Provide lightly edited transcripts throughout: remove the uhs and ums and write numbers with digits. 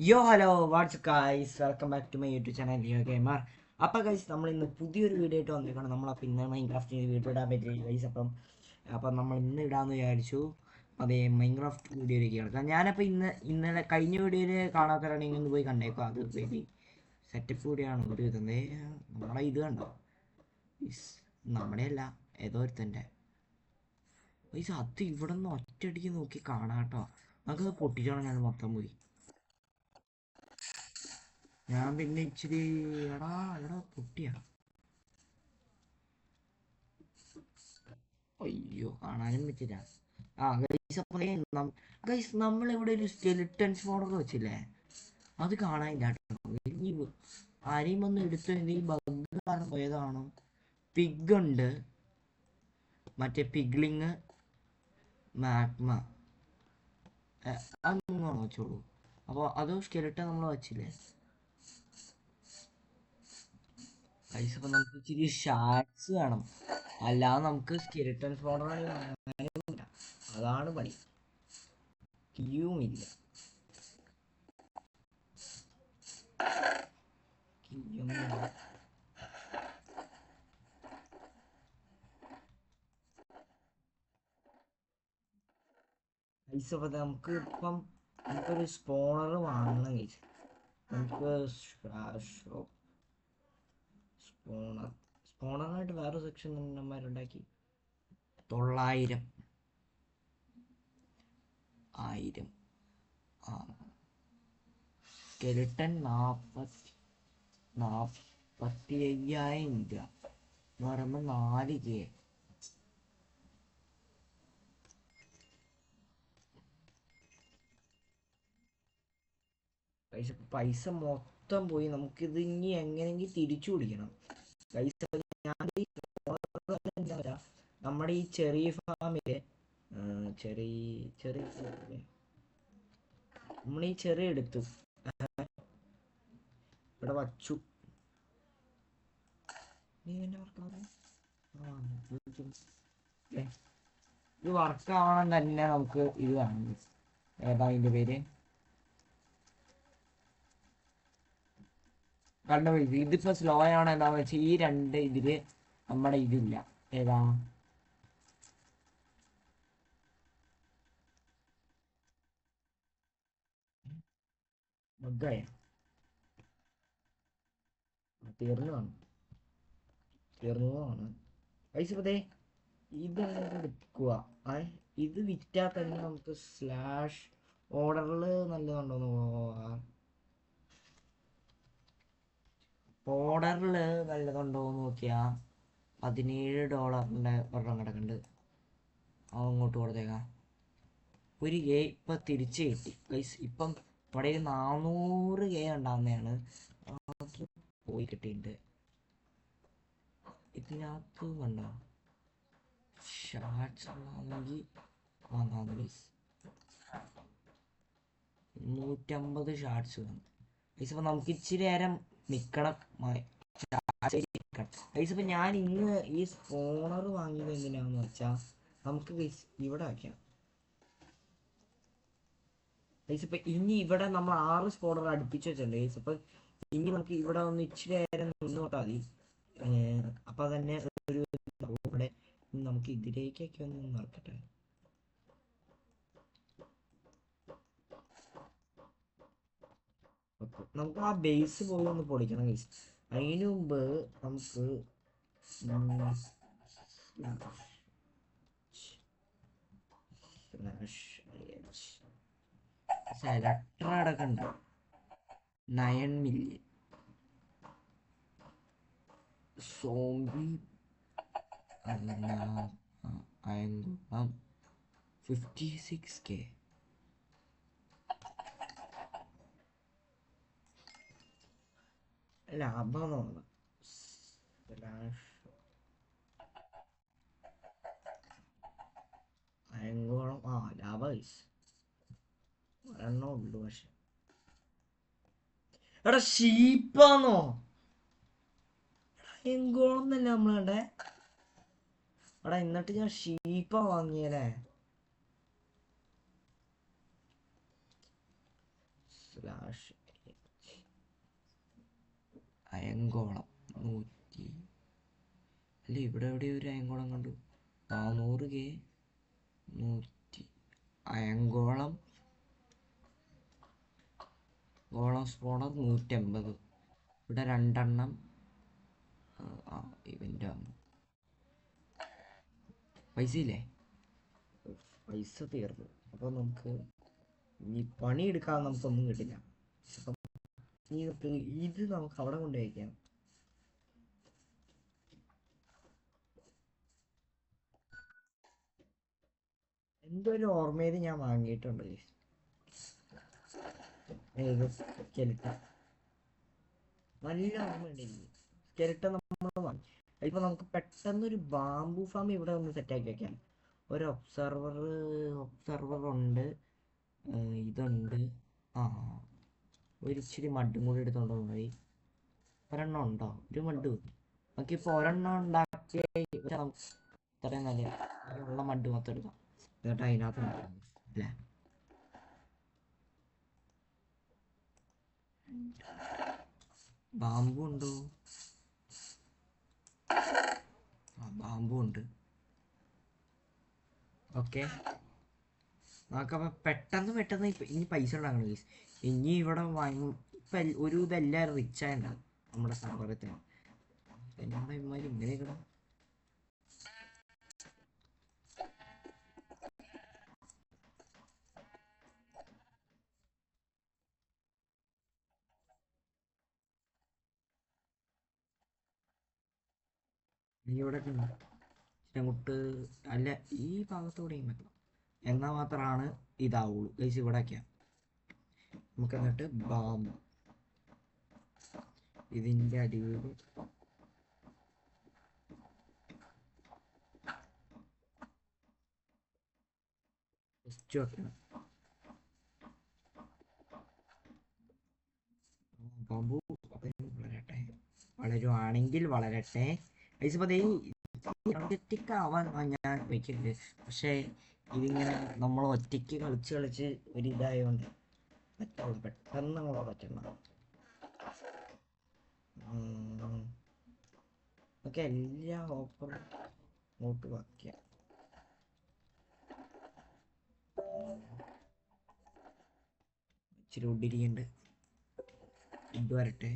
യോ hello what's guys welcome back to my YouTube channel Leo gamer. അപ്പോൾ guys നമ്മൾ ഇന്ന് പുതിയൊരു വീഡിയോ ആയിട്ട് വന്നിരിക്കണം. നമ്മളപ്പോൾ ഇന്ന് മൈൻക്രാഫ്റ്റ് വീഡിയോ ഇടാൻ പറ്റില്ല ഗൈസ്. അപ്പം നമ്മൾ ഇന്ന് ഇടാമെന്ന് വിചാരിച്ചു. അതേ മൈൻക്രാഫ്റ്റ് വീഡിയോയിലേക്ക് കിടക്കാം. ഞാനപ്പോൾ ഇന്നലെ കഴിഞ്ഞ വീഡിയോയിൽ കാണാത്തവരാണെങ്കിൽ ഇന്ന് പോയി കണ്ടേക്കും. അത് വെരി സെറ്റപ്പ് വീഡിയോ ഒരു ഇതേ നമ്മളെ ഇത് കണ്ടോ നമ്മുടെ അല്ല ഏതോ ഒരുത്തൻ്റെ ഗൈസ്. അത് ഇവിടെ നിന്ന് ഒറ്റയടിക്ക് നോക്കി കാണാം കേട്ടോ. നമുക്കത് പൊട്ടിച്ചോളാം. ഞാൻ മൊത്തം പോയി ഞാൻ പിന്നെ ഇച്ചിരി എടാ എടാ പൊട്ടിയ അയ്യോ കാണാനും പറ്റില്ല. ഗൈസ് അപ്പോൾ ഗൈസ് നമ്മളിവിടെ ഒരു സ്കെലിറ്റൻസ് മോഡൽ വെച്ചില്ലേ, അത് കാണാനില്ല കേട്ടോ. ഈ ആരെയും വന്ന് എടുത്ത് ഈ ബഗ് കാരണം പോയതാണോ? പിഗ് ഉണ്ട്, മറ്റേ പിഗ്ലിങ്, മാഗ്മ, അതൊന്നും വെച്ചോളൂ. അപ്പോൾ അത് സ്കെലിറ്റൻ നമ്മൾ വെച്ചില്ലേ ഗൈസ്. അപ്പോൾ നമുക്ക് ഇച്ചിരി ഷാർട്സ് വേണം, അല്ലാതെ നമുക്ക് സ്കെലിറ്റൻ മോഡൽ അതാണ് പണി. കീയുമില്ല. ഗൈസ് അപ്പോൾ നമുക്കൊരു സ്പോണർ വാങ്ങണം ഗൈസ്. നമുക്ക് സ്പോണറായിട്ട് വേറെ സെക്ഷൻ നമ്മളുണ്ടാക്കി 900 1000 സ്കെലിട്ടൻ 45,000 രൂപ എന്ന് പറയുമ്പോൾ 4K. പൈസ മൊത്തം പോയി. നമുക്കിത് ഇനി എങ്ങനെയെങ്കിലും തിരിച്ചു പിടിക്കണം പൈസ. നമ്മുടെ ഈ ചെറിയ ഫാമിലെ ചെറിയ നമ്മൾ ഈ ചെറിയ എടുത്തു ഇവിടെ വച്ചു. ഇത് വർക്ക് ആവണം തന്നെ നമുക്ക് ഇത് വേണം. ഏതാ അതിൻ്റെ പേര് കണ്ടുപിടിച്ചു. ഇതിപ്പോ സ്ലോ ആണ്. എന്താന്ന് വെച്ചാൽ ഈ രണ്ട് ഇതില് നമ്മുടെ ഇതില്ല. ഏതാ ബഗ്ഗായ തീർന്നതാണ് പൈസ. പതേ ഇത് എടുക്കുക. ഇത് വിറ്റാൽ തന്നെ നമുക്ക് സ്ലാഷ് ഓർഡറിൽ നല്ലതുണ്ടോന്ന് നോക്കിയാ $17 ഒരെണ്ണം കിടക്കുന്നുണ്ട്. അങ്ങോട്ട് കൊടുത്തേക്കാം. ഒരു കെ ഇപ്പം തിരിച്ച് കിട്ടി ഗൈസ്. ഇപ്പം ഇവിടെ 400K ഉണ്ടാകുന്നതാണ് പോയി കിട്ടിയിട്ടുണ്ട്. ഇതിനകത്ത് കണ്ടോ ഷാർട്സ് ആണെങ്കിൽ വാങ്ങാം ഗൈസ്. 150 ഷാർട്സ് വേണം ഗൈസ്. അപ്പം നമുക്ക് ഇച്ചിരി നേരം നിൽക്കണം ഗൈസ്. അപ്പം ഞാൻ ഇന്ന് ഈ സ്പോണർ വാങ്ങിയത് എന്തിനാന്ന് വെച്ചാൽ നമുക്ക് ഗൈസ് ഇവിടെ വയ്ക്കാം ഗൈസ്. ഇപ്പം ഇനി ഇവിടെ നമ്മൾ 6 സ്പോണർ അടുപ്പിച്ച് വെച്ചിട്ടുണ്ട് ഗൈസ്. അപ്പം ഇനി നമുക്ക് ഇവിടെ ഒന്ന് ഇച്ചിരി നേരം നിന്ന് നോട്ടാൽ മതി. അപ്പം തന്നെ ഒരു ഇവിടെ നമുക്ക് ഇതിലേക്കൊക്കെ ഒന്ന് നടക്കട്ടെ. നമുക്ക് ആ ബേസ് പോയി ഒന്ന് പൊളിക്കണം ഗൈസ്. അതിന് മുമ്പ് നമുക്ക് സെലക്ടർ അടക്കണ്ട 9 മില്യൺ സോംബി 56K. ലാഭമാണ് അയങ്കോളം. ലാഭ ഒരെണ്ണം ഉള്ളു. പക്ഷെ എടാ ഷീപ്പാന്നോ? അയങ്കോളം തന്നെ നമ്മൾ കണ്ടേ. എടാ എന്നിട്ട് ഞാൻ ഷീപ്പാ വാങ്ങിയല്ലേ. സ്ലാഷ് അയങ്കോളം 100 അല്ല, ഇവിടെ എവിടെ ഒരു അയങ്കോളം കണ്ടു. 400K 100 അയങ്കോളം ഗോളം സ്പോണർ 150. ഇവിടെ 2 എണ്ണം. ഇവൻ്റെ പൈസ ഇല്ലേ? പൈസ തീർന്നു. അപ്പോൾ നമുക്ക് ഈ പണിയെടുക്കാതെ നമുക്കൊന്നും കിട്ടില്ല. അപ്പം ഇത് നമുക്ക് അവിടെ കൊണ്ട് വയ്ക്കാം. എന്തോ ഒരു ഓർമ്മയിൽ ഞാൻ വാങ്ങിയിട്ടുണ്ട്. സ്കെലിട്ടൻ നല്ല ഓർമ്മയുണ്ട് എനിക്ക്. സ്കെലിട്ടൻ നമ്മൾ വാങ്ങി. ഇപ്പം നമുക്ക് പെട്ടെന്നൊരു ബാംബു ഫാം ഇവിടെ ഒന്ന് സെറ്റാക്കി വെക്കാം. ഒരു ഒബ്സർവർ ഉണ്ട്, ഇതുണ്ട്. ഒരു ഇച്ചിരി മഡും കൂടി എടുത്തോണ്ട് പോയി. ഒരെണ്ണം ഉണ്ടോ? ഒരു മഡ് നമുക്കിപ്പോൾ ഒരെണ്ണം ഉണ്ടാക്കിയ ഇത്രയും നല്ല ഉള്ള മഡ് മൊത്തം എടുക്കാം. എന്നിട്ട് അതിനകത്ത് അല്ലേ ബാമ്പു ഉണ്ടോ? ബാമ്പു ഉണ്ട്. ഓക്കെ, നമുക്കപ്പോൾ പെട്ടെന്ന് ഇനി പൈസ ഉണ്ടാക്കണം ഗൈസ്. ഇനി ഇവിടെ ഇപ്പം ഒരു ഇതെല്ലാവരും റിച്ചായിട്ടുണ്ടാവും നമ്മുടെ സർവറത്തിന്. നമ്മുടെ ഇമാര് ഇങ്ങനെ കിടാം. ഇവിടെ അങ്ങോട്ട് അല്ല, ഈ ഭാഗത്തൂടെയും പറ്റണം. എന്നാൽ മാത്രമാണ് ഇതാവുള്ളൂ ഗൈസ്. ഇവിടെയൊക്കെയാണ് നമുക്ക്. എന്നിട്ട് ബാമ്പ് ഇതിൻ്റെ അടിയിൽ വെക്കണം. ബാമ്പു വളരുവാണെങ്കിൽ വളരട്ടെ ഗൈസ്. ഇപ്പോൾ എനർജറ്റിക് ആവാൻ ഞാൻ വയ്ക്കരുത്. പക്ഷേ ഇതിങ്ങനെ നമ്മൾ ഒറ്റയ്ക്ക് കളിച്ച് ഒരിതായതുകൊണ്ട് പറ്റുള്ളൂ. പെട്ടെന്ന് നമ്മളെ പറ്റണം. നമുക്ക് എല്ലാ ഓഫറും നോട്ട് വയ്ക്കാം. ഇച്ചിരി ഉഡിരിയുണ്ട്. ഇത് വരട്ടെ.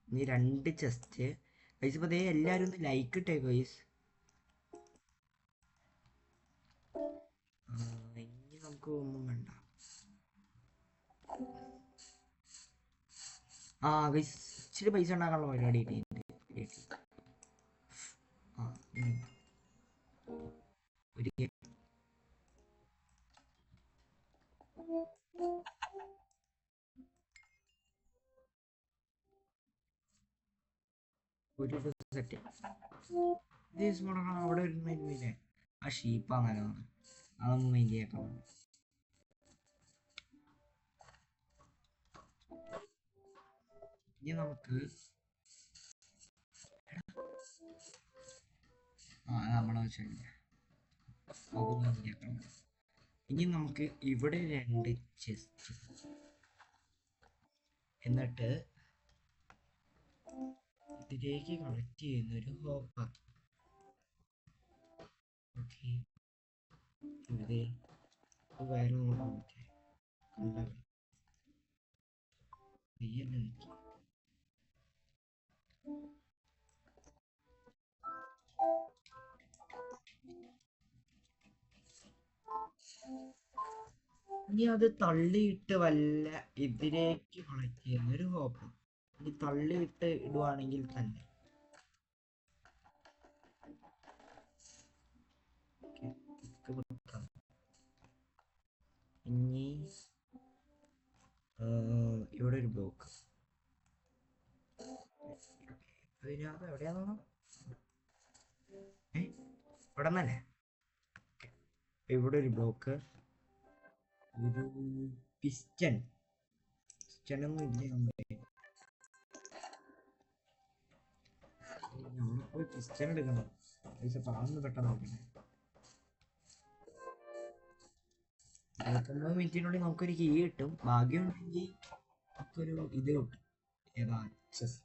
ഇനി 2 ചെസ്റ്റ് ഗൈസ്. ഇപ്പോൾ എല്ലാവരും ഒന്ന് ലൈക്ക് ഇട്ടേ ഗൈസ്. ഇനി നമുക്ക് ഒന്നും വേണ്ട. ഗൈസ് ഇച്ചിരി പൈസ ഉണ്ടാക്കാനുള്ള പരിപാടി ഒരു സെറ്റ് അവിടെ ഒരു മൈൻഡില്ലേ. ആ ഷീപ്പാണല്ലോ, അതൊന്നും മൈൻഡ് ചെയ്യാൻ. ഇനി നമുക്ക് നമ്മളെ ഇനി നമുക്ക് ഇവിടെ 2 ചെസ്റ്റ്. എന്നിട്ട് ഇതിലേക്ക് കണക്ട് ചെയ്യുന്നൊരു ഹോപ്പർ. ഓക്കെ, ഇവിടെ വേറെ ഇനി അത് തള്ളിയിട്ട് വല്ല ഇതിലേക്ക് കണക്ട് ചെയ്യുന്നൊരു ഹോപ്പർ. ഇനി തള്ളിയിട്ട് ഇടുവാണെങ്കിൽ തന്നെ ഇനി ഇവിടെ ഒരു ബ്ലോക്ക്. അതിനകത്ത് എവിടെയാണോ ഇവിടെ നിന്നല്ലേ. ഇവിടെ ഒരു ബ്ലോക്ക്, ഒരു പിസ്റ്റണൊന്നും ഇല്ല. നമ്മൾ പോയി പിസ്റ്റൺ എടുക്കണം. പൈസ പാന്ന് പെട്ടെന്ന് നോക്കണേ. 29 മിനിറ്റിനുള്ളിൽ നമുക്കൊരു കീ കിട്ടും. ഭാഗ്യം ഉണ്ടെങ്കിൽ നമുക്കൊരു ഇത് കിട്ടും. ഏതാ ചെസ്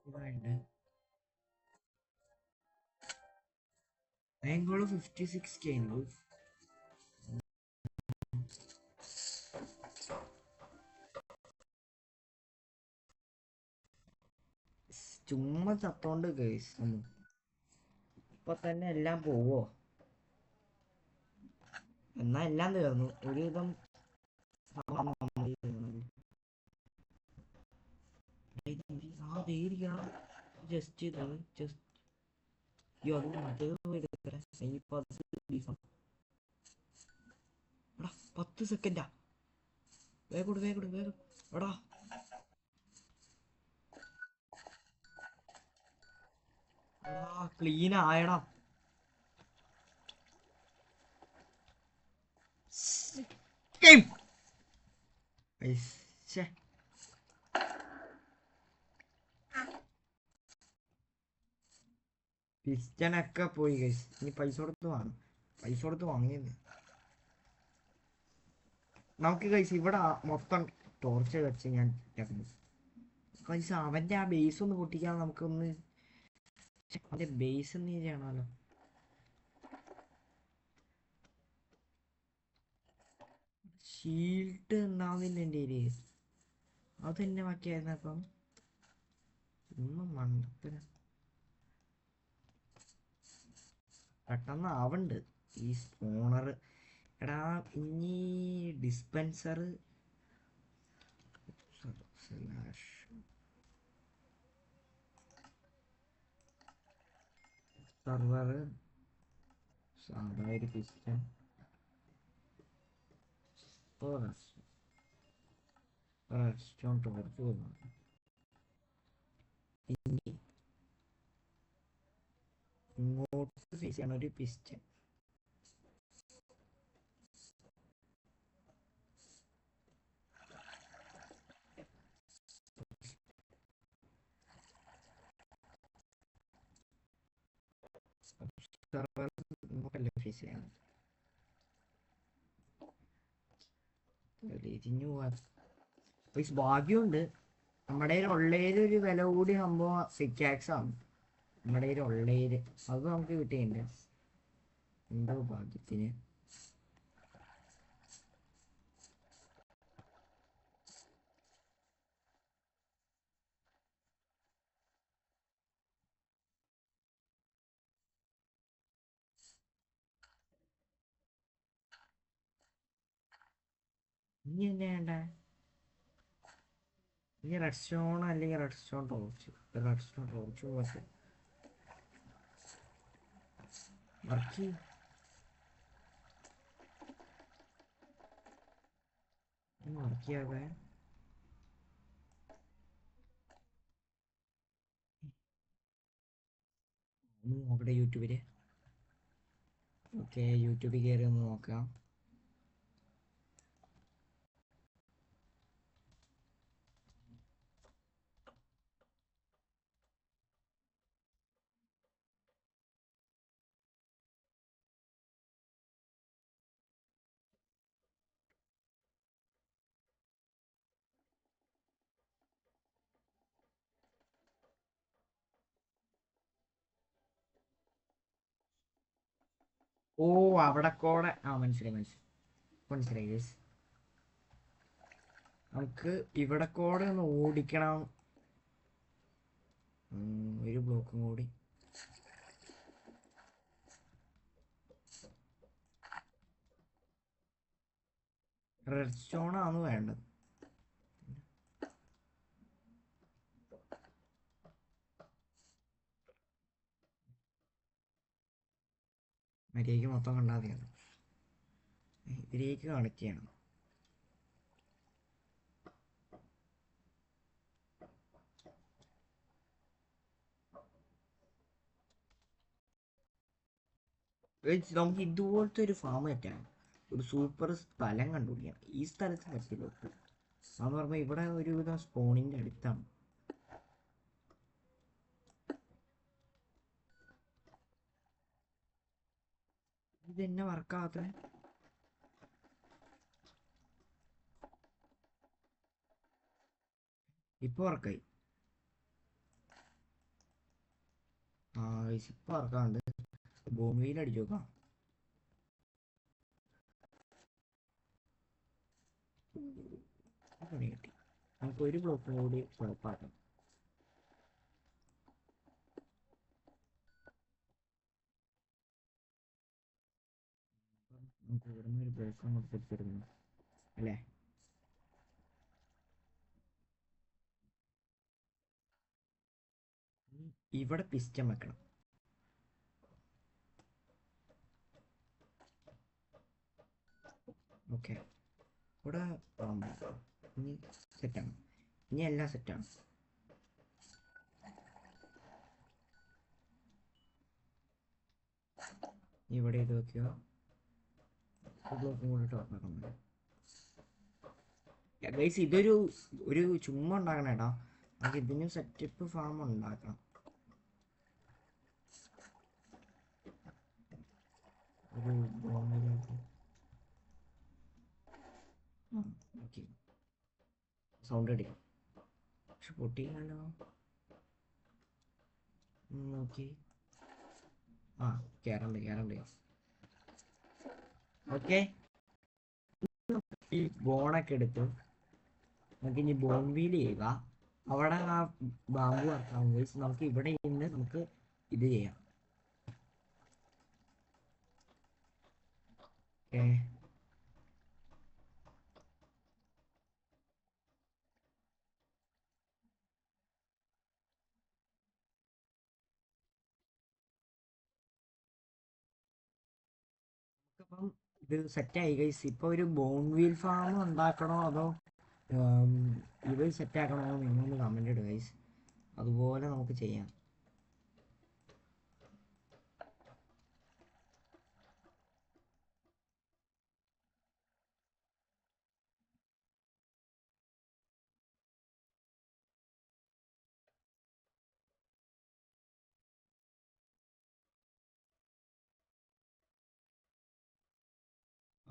ഇതായിട്ട് അയങ്കോള് 56K ഉണ്ട്. ചുമ്മാ ചത്തോണ്ട് ഗൈസ്. ഇപ്പൊ തന്നെ എല്ലാം പോവോ? എന്നാ എല്ലാം തീർന്നു ഒരുവിധം. Just just 10 സെക്കൻഡാ. വേഗം വേഗം വേഗം എടാ. ക്ലീൻ ആയടാ. പിസ്റ്റനൊക്കെ പോയി ഗൈസ്. ഇനി പൈസ കൊടുത്ത് വാങ്ങും. പൈസ കൊടുത്ത് വാങ്ങിയത് നമുക്ക് ഗൈസ്. ഇവിടെ മൊത്തം ടോർച്ച് വെച്ച് ഞാൻ ഗൈസ് അവന്റെ ആ ബേസ് ഒന്ന് പൊട്ടിക്കാൻ നമുക്കൊന്ന്. അവന്റെ ബേസ് ഒന്ന് ചെയ്യണമല്ലോ. ഷീൽഡ് ഉണ്ടാവുന്നില്ല എൻ്റെ കയ്യില്. അതെന്നെ ബാക്കിയായിരുന്നു. അപ്പം ഒന്നും മണ്ടത്തിന് പെട്ടെന്ന് ആവണ്ട് ഈ സ്പോണർ. എടാ ഇനി ഡിസ്പെൻസർ സർവർ സാധാരണ പിസ്റ്റൺ റെസ്റ്റോൺ ടോർച്ച് പോകുന്നു. ഇനി ഇങ്ങോട്ട് ഫേസ് ചെയ്യണ ഒരു പിസ്റ്റൺ. സർവർ ഇങ്ങോട്ടല്ലേ ഫേസ് ചെയ്യണം. തിരിഞ്ഞു പോവാൻ ഭാഗ്യമുണ്ട്. നമ്മുടെ ഉള്ളേര് ഒരു വില കൂടി സംഭവം സിക്കാക്സ് ആണ്. നമ്മുടെ ഉള്ളേര് അത് നമുക്ക് കിട്ടിയിട്ടുണ്ട്. എന്തോ ഭാഗ്യത്തിന്. ഇനി എന്നെ വേണ്ട. ഇനി റെഡ് സ്റ്റോൺ അല്ലെങ്കിൽ red stone torch. Red stone torch പക്ഷെ വർക്ക് ചെയ്യാതെ നോക്കട്ടെ യൂട്യൂബില്. ഓക്കെ യൂട്യൂബിൽ കയറി ഒന്ന് നോക്കാം. ഓ അവിടെ കൂടെ മനസ്സിലായി മനസ്സിലായി ഗൈസ്. നമുക്ക് ഇവിടെ കൂടെ ഒന്ന് ഓടിക്കണം. ഒരു ബ്ലോക്കും കൂടി. റെഡ് സ്റ്റോൺ ആണ് വേണ്ടത്. മര്യാദയ്ക്ക് മൊത്തം കണ്ടാൽ മതിയാണ്. ഇതിലേക്ക് കണക്ട് ചെയ്യണം. നമുക്ക് ഇതുപോലത്തെ ഒരു ഫാം പറ്റാണ്. ഒരു സൂപ്പർ സ്ഥലം കണ്ടുപിടിക്കണം. ഈ സ്ഥലത്ത് പറ്റില്ല. അതെന്ന് പറയുമ്പോൾ ഇവിടെ ഒരുവിധം സ്പോണിൻ്റെ അടുത്താണ്. ഇതെന്നെ വർക്കാകാത്ത. ഇപ്പൊ വർക്കായി. ഇപ്പൊ വർക്കാണ്ട്. ഭൂമിയിൽ അടിച്ചു നോക്കാം. പണി കിട്ടി. നമുക്ക് ഒരു ബ്ലോക്കും കൂടി കുഴപ്പമാക്കാം. നമുക്ക് ഇവിടെ നിന്ന് ഒരു ബ്ലോക്ക് അങ്ങോട്ട് തിരിച്ചെടുക്കണം അല്ലേ? ഇവിടെ പിസ്റ്റം വെക്കണം. ഓക്കെ, ഇവിടെ ഇനി സെറ്റാണ്. ഇനി എല്ലാം സെറ്റാണ്. ഇവിടെ ഇത് വെക്കുക. ബ്ലോക്കും കൂടി ടോപ്പാക്കണം. ഗൈസ് ഒരു ചുമ്മാ ഉണ്ടാക്കണേട്ടാ. നമുക്ക് ഇതിന് സെറ്റപ്പ് ഫാം ഉണ്ടാക്കണം. ഒരു ഓക്കെ, സൗണ്ട് അടിക്കും പക്ഷെ പൊട്ടിയാലോ. ഓക്കെ, കേറണ്ട്. ഓക്കെ, ഈ ബോണൊക്കെ എടുത്ത് നമുക്ക് ഇനി ബോൺ വീൽ ചെയ്യുക. അവിടെ ആ ബാമ്പു വർക്കാവും. നമുക്ക് ഇവിടെ നിന്ന് നമുക്ക് ഇത് ചെയ്യാം. ഓക്കെ, അപ്പം ഇത് സെറ്റായി ഗൈസ്. ഇപ്പോൾ ഒരു ബോൺ വീൽ ഫാം ഉണ്ടാക്കണോ അതോ ഇത് സെറ്റാക്കണോ നിങ്ങളൊന്ന് കമൻ്റ് ഇടുക ഗൈസ്. അതുപോലെ നമുക്ക് ചെയ്യാം.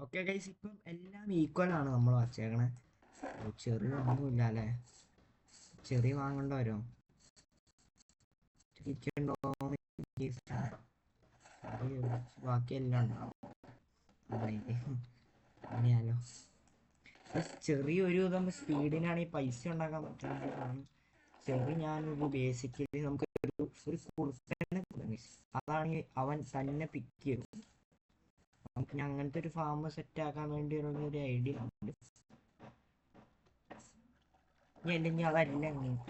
ഓക്കെ ഗൈസ്, ഇപ്പം എല്ലാം ഈക്വൽ ആണ് നമ്മൾ വച്ചേക്കണേ. ചെറിയ ഒന്നുമില്ല അല്ലേ? ചെറിയ വാങ്ങേണ്ട വരും. ബാക്കിയെല്ലാം ഉണ്ടാവും. അങ്ങനെയാലോ. ചെറിയൊരു വിധം സ്പീഡിനാണെങ്കിൽ പൈസ ഉണ്ടാക്കാൻ പറ്റുന്നതാണ്. ഞാനൊരു ബേസിക്കലി നമുക്ക് ഒരു കുറുക്കനെ അതാണ് അവൻ തന്നെ പിക്ക് ചെയ്യും. നമുക്ക് അങ്ങനത്തെ ഒരു ഫാം സെറ്റ് ആക്കാൻ വേണ്ടി ഒരു ഐഡിയ ഉണ്ട്. അല്ലെങ്കിൽ അതല്ല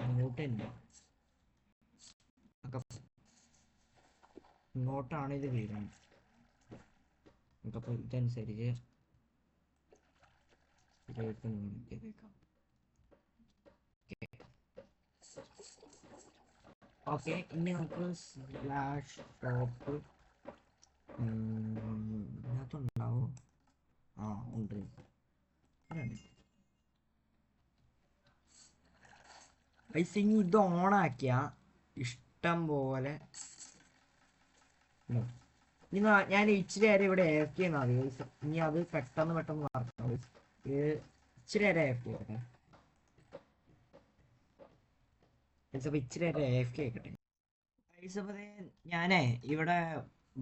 ഇങ്ങോട്ട് തന്നെ ഇങ്ങോട്ടാണ് ഇത് വീഴുന്നത്. നമുക്കപ്പോൾ ഇതനുസരിച്ച് ഓക്കെ, ഇനി നമുക്ക് സ്ലാഷ് ടോപ്പ് ഇതിനകത്തുണ്ടാവും. ഉണ്ട്. ഇനി ഇത് ഓണാക്കിയ ഇഷ്ടം പോലെ. ഇനി ഞാൻ ഇച്ചിരി നേരം ഇവിടെ AFK ചെയ്യുന്നത്. ഇനി അത് പെട്ടെന്ന് മാറണം. ഇച്ചിരി നേരം AFK ചെയ്യട്ടെ. ഇച്ചിരി നേരം AFK ആയിക്കട്ടെ. ഞാനേ ഇവിടെ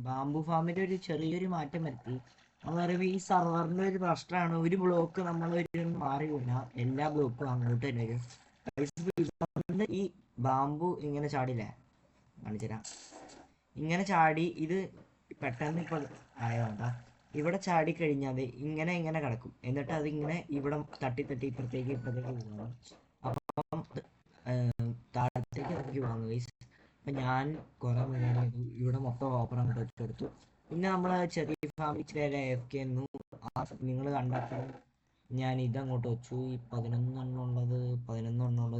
ബാംബു ഫാമിന്റെ ഒരു ചെറിയൊരു മാറ്റം വരുത്തി. എന്ന് പറയുമ്പോൾ ഈ സർവറിന്റെ ഒരു പ്രശ്നമാണ്. ഒരു ബ്ലോക്ക് നമ്മൾ മാറി വീണാൽ എല്ലാ ബ്ലോക്കും അങ്ങോട്ട് തന്നെ വരും. ഈ ബാംബു ഇങ്ങനെ ചാടില്ലേ, കാണിച്ചുതരാം. ഇങ്ങനെ ചാടി ഇത് പെട്ടെന്ന് ഇപ്പോൾ ആയതാ. ഇവിടെ ചാടി കഴിഞ്ഞാൽ ഇങ്ങനെ കിടക്കും. എന്നിട്ട് അതിങ്ങനെ ഇവിടെ തട്ടി ഇപ്പുറത്തേക്ക് പോകണം. അപ്പം താഴത്തേക്ക് ഇറക്കി പോകാം ഗൈസ്. അപ്പം ഞാൻ കുറെ മുന്നേ ഇവിടെ മൊത്തം ഓപ്പൺ അങ്ങോട്ട് വെച്ചെടുത്തു. പിന്നെ നമ്മൾ ചെറിയ ഫാമിലി ഇച്ചിരി AFK എന്നു നിങ്ങൾ കണ്ടപ്പോൾ ഞാൻ ഇതങ്ങോട്ട് വെച്ചു. ഈ 11 ഉള്ളത്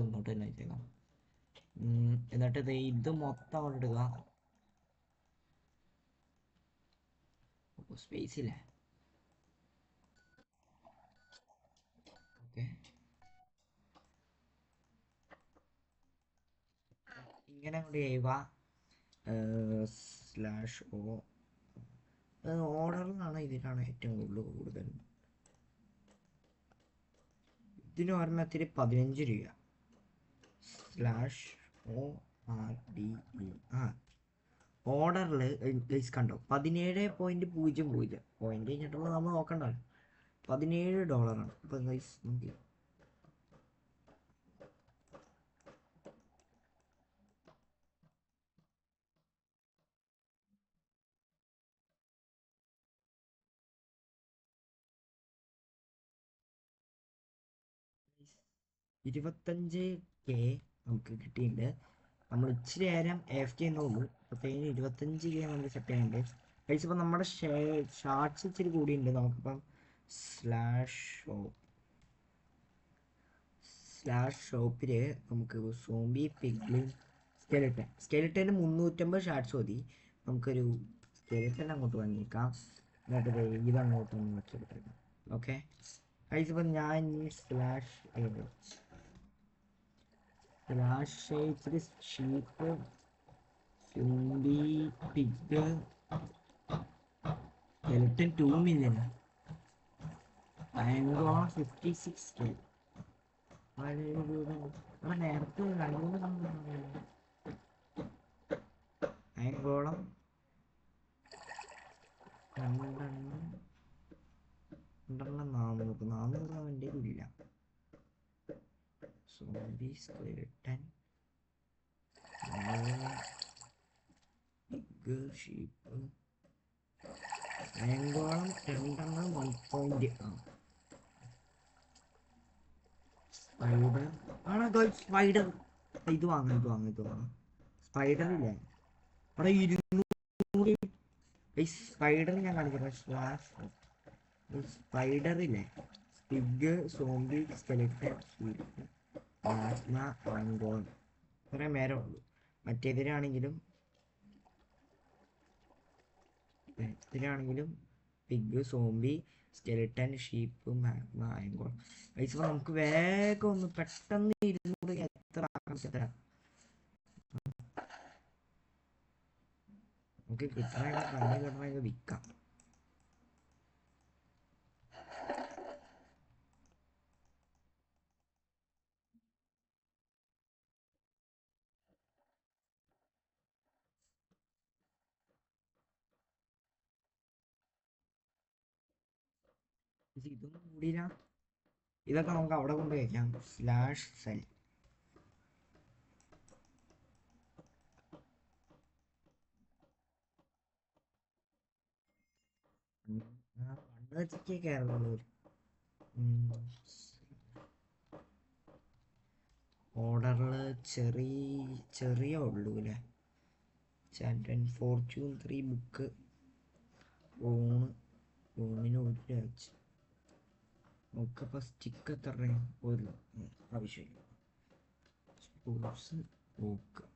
ഇങ്ങോട്ട് തന്നെ വെച്ചേക്കാം. എന്നിട്ട് ഇത് മൊത്തം അങ്ങോട്ട് ഇടുക. സ്പേസ് ഇല്ലേ? ഇങ്ങനെ അങ്ങോട്ട് ചെയ്യുക /o ഓർഡറിലാണ് ഇതിലാണ് ഏറ്റവും കൂടുതൽ. ഇതിന് ഒരെണ്ണത്തിന് 15 രൂപ /ORDE ഓർഡറിൽ ഗൈസ് കണ്ടോ 17.00 പോയിന്റ് കഴിഞ്ഞിട്ടുള്ള നമ്മൾ നോക്കണ്ടല്ലോ $17. അപ്പം ഗൈസ് നമുക്ക് $25K നമുക്ക് കിട്ടിയിട്ടുണ്ട്. നമ്മൾ ഇച്ചിരി നേരം AFK എന്നുള്ളൂ. അപ്പോഴത്തേന് 25K നമുക്ക് സെറ്റ് ചെയ്യാനുണ്ട് ഗൈസ്. ഇപ്പം നമ്മുടെ ഷാർട്ട്സ് ഇച്ചിരി കൂടിയുണ്ട്. നമുക്കിപ്പം /shop നമുക്ക് സോംബി പിഗ്ലിൻ സ്കെലിട്ടന് 350 ഷാർട്ട്സ് മതി. നമുക്കൊരു സ്കെലിട്ടൻ അങ്ങോട്ട് വാങ്ങിക്കാം. എന്നിട്ട് ഇതങ്ങോട്ട് വെച്ചെടുത്തേക്കാം. Okay guys. ഇപ്പം ഞാൻ ഇച്ചിരി sheep zombie pig skeleton 2 million അയങ്കോളം 56K നേരത്തെ അയങ്കോളം 400 അവൻ്റെ ഇല്ല. സോംബി സ്കെലിട്ടൻ പിഗ് ഷീപ്പ് അയങ്കോളം 1.0 സ്പൈഡർ ആണോ സ്പൈഡർ? ഇത് വാങ്ങാം സ്പൈഡർ ഇല്ലേ അവിടെ 200. സ്പൈഡർ ഞാൻ കാണിക്കാം. സ്പൈഡർ ഇല്ലേ പിഗ് സോംബി സ്കെലിട്ടൻ അയങ്കോളം കുറേ നേരം ഉള്ളൂ. മറ്റേതിനാണെങ്കിലും pig zombie skeleton sheep magma അയങ്കോളം. ഗൈസ് നമുക്ക് വേഗം ഒന്ന് പെട്ടെന്ന് 200 എത്ര നമുക്ക് കിട്ടണ വിൽക്കാം. ഇതൊന്നും കൂടിയില്ല. ഇതൊക്കെ നമുക്ക് അവിടെ കൊണ്ട് വയ്ക്കാം. /sell കയറുള്ളൂ. ഓർഡറിൽ ചെറിയ ഉള്ളൂ അല്ലേ. ചാൻഡൻ ഫോർച്യൂൺ 3 ബുക്ക് ഫോണിന് 1 രൂപ നോക്കപ്പോൾ സ്റ്റിക്ക് എത്ര ഒരു ആവശ്യമില്ല. സ്പോർട്സ് നോക്കുക.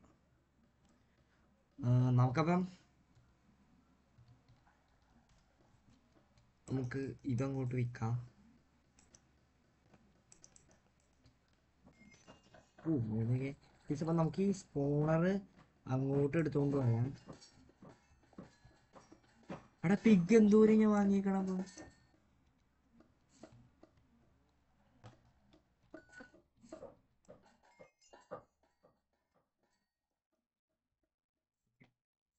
നമുക്കപ്പം നമുക്ക് ഇതങ്ങോട്ട് വിൽക്കാം. അപ്പം നമുക്ക് ഈ സ്പോണർ അങ്ങോട്ട് എടുത്തുകൊണ്ട് പോയാൽ അവിടെ പിഗ് എന്തോരം ഞാൻ വാങ്ങിക്കണം.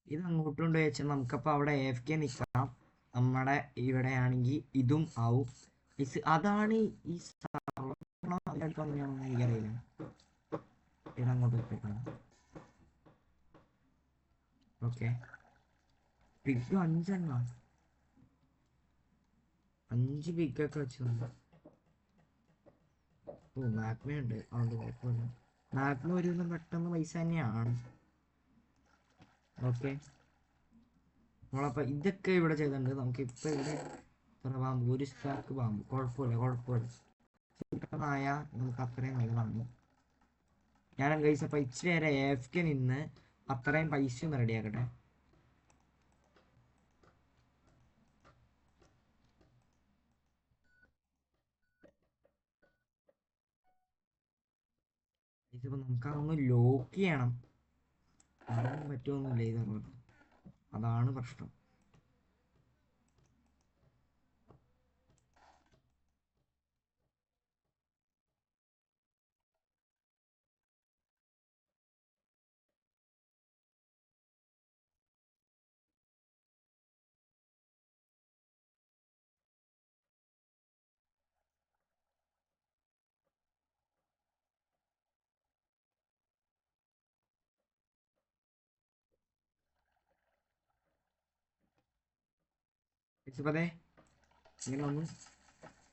ഇത് അങ്ങോട്ട് കൊണ്ട് വെച്ചാൽ നമുക്കപ്പോൾ അവിടെ AFK നിൽക്കാം. നമ്മുടെ ഇവിടെ ആണെങ്കിൽ ഇതും ആവും. അതാണ് ഈ എനിക്കറിയില്ല. ഇതങ്ങോട്ട് വെക്കണം. ഓക്കെ പിഗ് 5 പിഗൊക്കെ വെച്ചിട്ടുണ്ട്. മാഗ്മയുണ്ട് അതുകൊണ്ട് കുഴപ്പമില്ല. മാഗ്മ ഒരുവിധം പെട്ടെന്ന് പൈസ തന്നെയാണ്. ഓക്കെ നമ്മളപ്പോൾ ഇതൊക്കെ ഇവിടെ ചെയ്തിട്ടുണ്ട്. നമുക്കിപ്പോൾ ഇവിടെ പാമ്പ് 1 സ്റ്റാക്ക് പാമ്പ് കുഴപ്പമില്ല. നമുക്ക് അത്രയും നല്ലതാണ്. ഞാൻ ഗൈസ് അപ്പോൾ ഇച്ചിരി നേരം AFK നിന്ന് അത്രയും പൈസ ഒന്ന് റെഡിയാക്കട്ടെ. ഇതിപ്പോൾ നമുക്ക് അതൊന്ന് ലോക്ക് ചെയ്യണം. അതൊന്നും പറ്റുമൊന്നുമില്ല ഇത് അങ്ങോട്ട്. അതാണ് പ്രശ്നം. അതെ ഇങ്ങനെ ഒന്ന്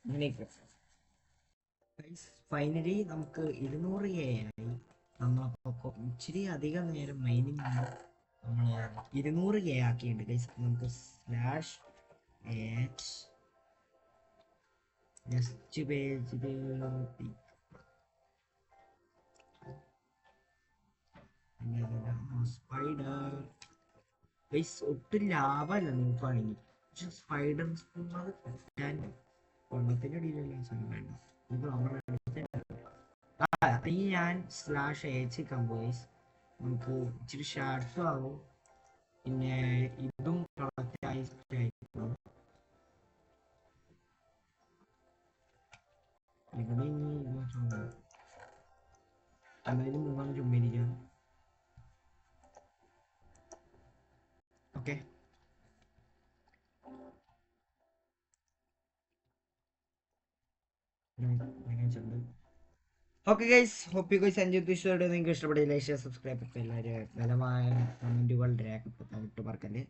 ഇങ്ങനെയൊക്കെ ഫൈനലി നമുക്ക് 200 ആയി. നമ്മളപ്പോൾ ഇച്ചിരി അധികം നേരം മൈനിങ് നമ്മൾ 200 ആക്കിയിട്ടുണ്ട് ഗൈസ്. നമുക്ക് സ്ലാഷ് നെക്സ്റ്റ് പേജിൽ സ്പൈഡർ ഗൈസ് ഒട്ടും ലാഭമല്ല നോക്കുകയാണെങ്കിൽ. പക്ഷെ സ്പൈഡർ ഞാൻ വെള്ളത്തിൻ്റെ അടിയിലല്ല സാധനം വേണ്ട. ഇത് നമ്മുടെ ഈ ഞാൻ സ്ലാഷ് അയച്ച് കമ്പോസ് നമുക്ക് ഇച്ചിരി ഷാർട്ടും ആവും. പിന്നെ ഇതും കളക്ട് ആയിരിക്കും. ഇവിടെ ഇനി എന്തായാലും 3 ചുമ്പിരിക്കാം. Okay okay guys, hope you guys enjoy this video. നിങ്ങൾക്ക് ഇഷ്ടപ്പെട്ടില്ല ലൈക്ക് ഷെയർ സബ്സ്ക്രൈബ്. എല്ലാവരും ബലമായ കമൻറ്റുകൾ രേഖപ്പെടുത്താൻ വിട്ടു മറക്കല്ലേ.